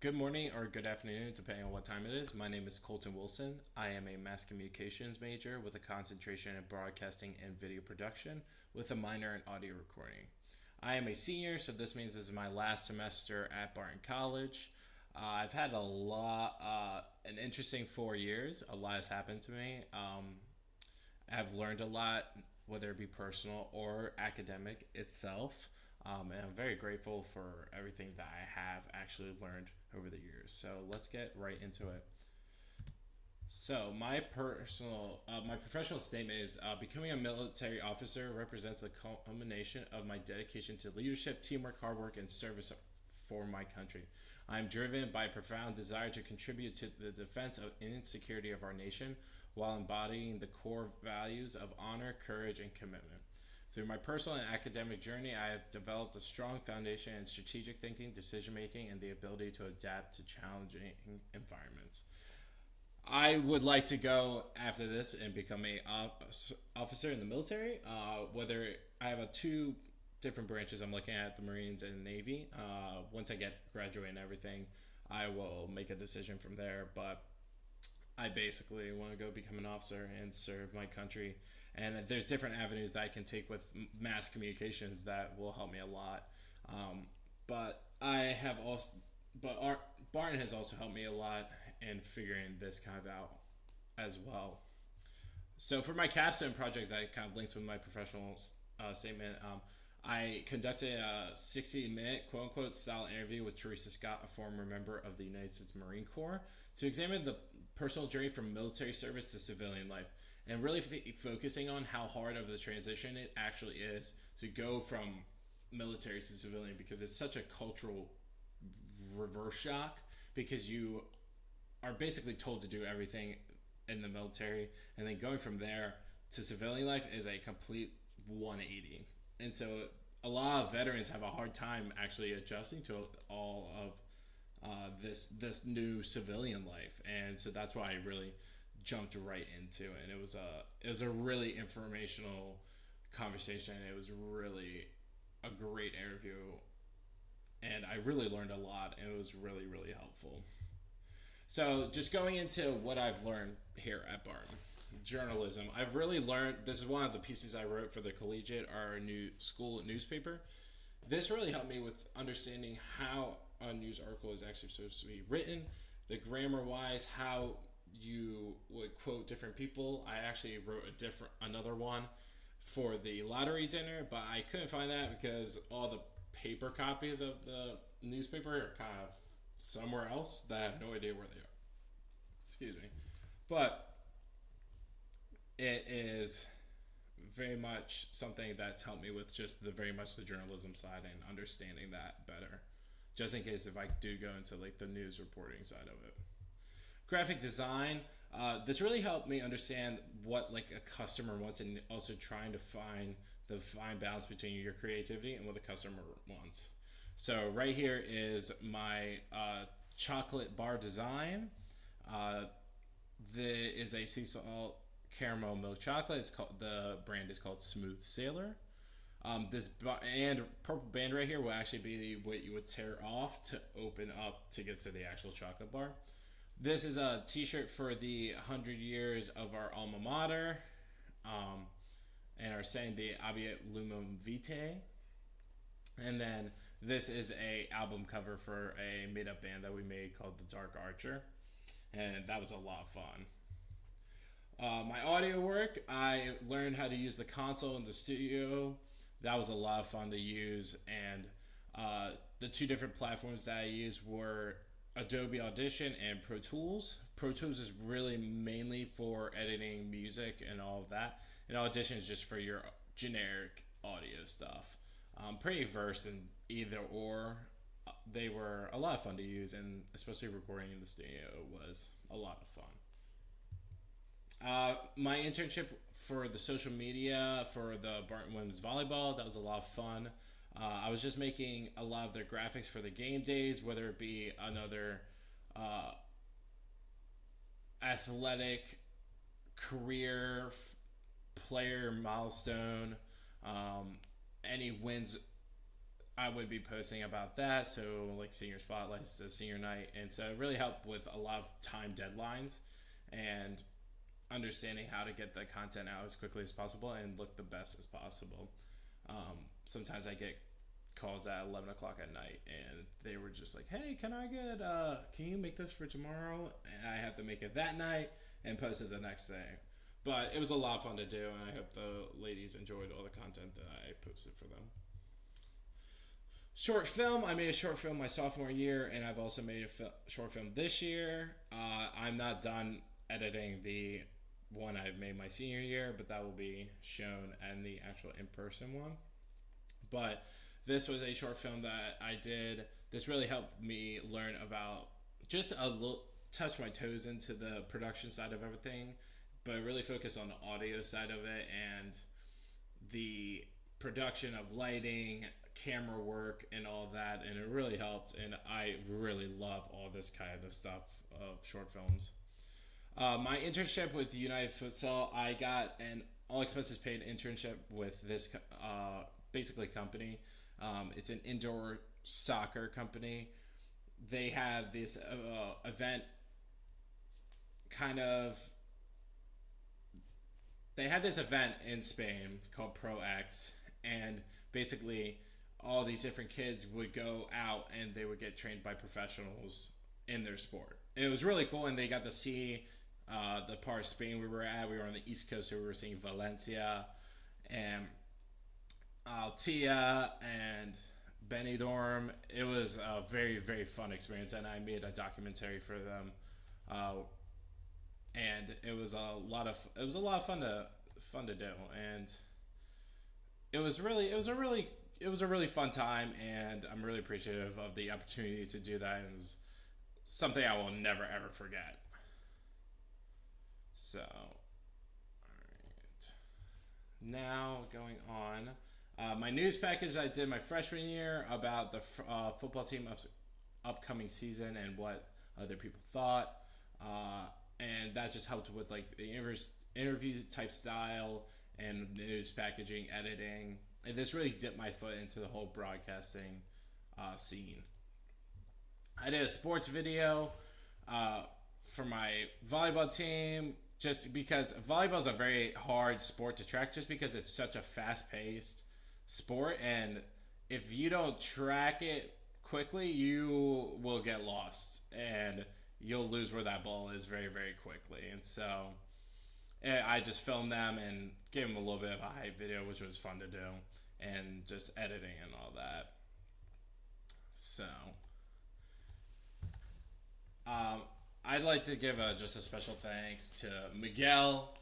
Good morning or good afternoon, depending on what time it is. My name is Colton Wilson. I am a mass communications major with a concentration in broadcasting and video production with a minor in audio recording. I am a senior, so this means this is my last semester at Barton College. I've had an interesting 4 years. A lot has happened to me. I've learned a lot, whether it be personal or academic itself. And I'm very grateful for everything that I have actually learned over the years. So let's get right into it. So my professional statement is becoming a military officer represents the culmination of my dedication to leadership, teamwork, hard work, and service for my country. I am driven by a profound desire to contribute to the defense and security of our nation while embodying the core values of honor, courage, and commitment. Through my personal and academic journey, I have developed a strong foundation in strategic thinking, decision making, and the ability to adapt to challenging environments. I would like to go after this and become a officer in the military. Whether I have two different branches I'm looking at, the Marines and the Navy. Once I get graduate and everything, I will make a decision from there. But I basically want to go become an officer and serve my country. And there's different avenues that I can take with mass communications that will help me a lot. But I have also, but Barton has also helped me a lot in figuring this kind of out as well. So for my capstone project that kind of links with my professional statement, I conducted a 60-minute quote unquote style interview with Teresa Scott, a former member of the United States Marine Corps, to examine the personal journey from military service to civilian life, and really focusing on how hard of the transition it actually is to go from military to civilian, because it's such a cultural reverse shock, because you are basically told to do everything in the military, and then going from there to civilian life is a complete 180. And so a lot of veterans have a hard time actually adjusting to all of this new civilian life, and so that's why I really jumped right into it. And it was a really informational conversation. It was really a great interview, and I really learned a lot, and it was really really helpful. So just going into what I've learned here at Barton. Journalism. I've really learned, this is one of the pieces I wrote for the collegiate, our new school newspaper. This really helped me with understanding how a news article is actually supposed to be written, the grammar wise, how you would quote different people. I actually wrote another one for the lottery dinner, but I couldn't find that because all the paper copies of the newspaper are kind of somewhere else that I have no idea where they are. Excuse me. But it is very much something that's helped me with just the very much the journalism side and understanding that better, just in case if I do go into like the news reporting side of it. Graphic design, this really helped me understand what like a customer wants, and also trying to find the fine balance between your creativity and what the customer wants. So right here is my chocolate bar design. uh, the is a sea salt caramel milk chocolate. It's called, the brand is called Smooth Sailor. This and purple band right here will actually be what you would tear off to open up to get to the actual chocolate bar. This is a T-shirt for the 100 years of our alma mater, um, and are saying the Abiet Lumum Vitae. And then this is a album cover for a made up band that we made called The Dark Archer, and that was a lot of fun. My audio work, I learned how to use the console in the studio. That was a lot of fun to use. And the two different platforms that I used were Adobe Audition and Pro Tools. Pro Tools is really mainly for editing music and all of that, and Audition is just for your generic audio stuff. I'm pretty versed in either or. They were a lot of fun to use, and especially recording in the studio was a lot of fun. My internship for the social media for the Barton Women's Volleyball, that was a lot of fun. I was just making a lot of their graphics for the game days, whether it be another uh, athletic career player milestone, any wins I would be posting about that. So like senior spotlights, the senior night, and so it really helped with a lot of time deadlines and understanding how to get the content out as quickly as possible and look the best as possible. Sometimes I get calls at 11 o'clock at night and they were just like, hey, can you make this for tomorrow? And I have to make it that night and post it the next day. But it was a lot of fun to do, and I hope the ladies enjoyed all the content that I posted for them. Short film. I made a short film my sophomore year, and I've also made a short film this year. I'm not done editing the one I've made my senior year, but that will be shown in the actual in-person one. But this was a short film that I did. This really helped me learn about just a little, touch my toes into the production side of everything, but really focus on the audio side of it and the production of lighting, camera work, and all that. And it really helped. And I really love all this kind of stuff of short films. My internship with United Futsal, I got an all expenses paid internship with this basically company. It's an indoor soccer company. They have this event they had this event in Spain called Pro X, and basically all these different kids would go out and they would get trained by professionals in their sport. And it was really cool, and they got to see the part of Spain we were at. We were on the East Coast, so we were seeing Valencia and Altia and Benidorm. It was a very, very fun experience, and I made a documentary for them. And it was a lot of fun to do, and it was a really fun time, and I'm really appreciative of the opportunity to do that. It was something I will never ever forget. So, all right, now going on, my news package I did my freshman year about the football team upcoming season and what other people thought. And that just helped with like the interview type style and news packaging, editing, and this really dipped my foot into the whole broadcasting scene. I did a sports video for my volleyball team, just because volleyball is a very hard sport to track, just because it's such a fast-paced sport, and if you don't track it quickly, you will get lost and you'll lose where that ball is very, very quickly. And so I just filmed them and gave them a little bit of a hype video, which was fun to do, and just editing and all that. So I'd like to give just a special thanks to Miguel.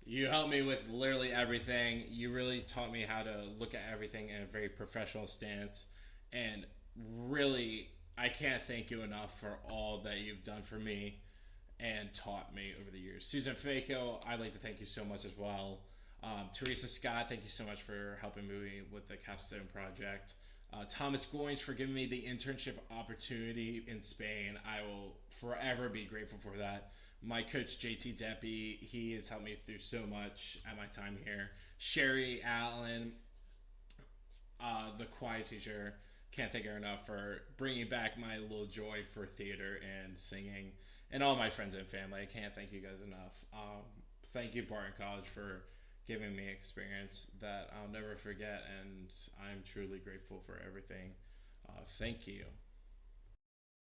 You helped me with literally everything. You really taught me how to look at everything in a very professional stance, and really, I can't thank you enough for all that you've done for me and taught me over the years. Susan Faco, I'd like to thank you so much as well. Teresa Scott, thank you so much for helping me with the Capstone project. Thomas Goins for giving me the internship opportunity in Spain. I will forever be grateful for that. My coach, JT Deppy, he has helped me through so much at my time here. Sherry Allen, the choir teacher, can't thank her enough for bringing back my little joy for theater and singing, and all my friends and family. I can't thank you guys enough. Thank you, Barton College, for giving me experience that I'll never forget, and I'm truly grateful for everything. Thank you.